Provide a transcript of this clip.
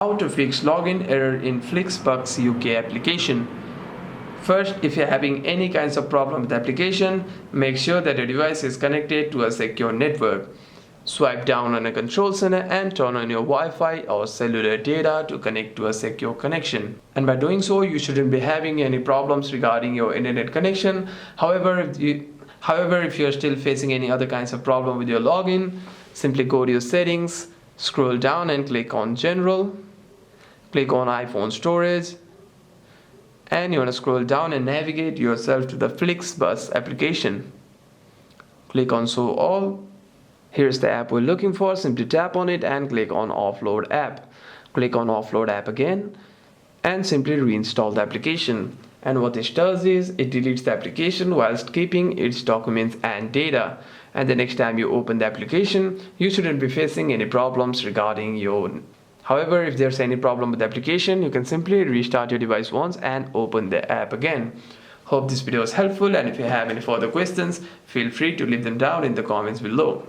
How to fix login error in Flixbus UK application. First, if you're having any kinds of problem with the application, make sure that your device is connected to a secure network. Swipe down on a control center and turn on your Wi-Fi or cellular data to connect to a secure connection. And by doing so, you shouldn't be having any problems regarding your internet connection. However, if you're still facing any other kinds of problem with your login, simply go to your settings, scroll down and click on General. Click on iPhone storage, and you want to scroll down and navigate yourself to the Flixbus application. Click on Show All. Here's the app we're looking for. Simply tap on it and click on Offload App. Click on Offload App again and simply reinstall the application. And what this does is it deletes the application whilst keeping its documents and data. And the next time you open the application, you shouldn't be facing any problems regarding your. However, if there's any problem with the application, you can simply restart your device once and open the app again. Hope this video was helpful, and if you have any further questions, feel free to leave them down in the comments below.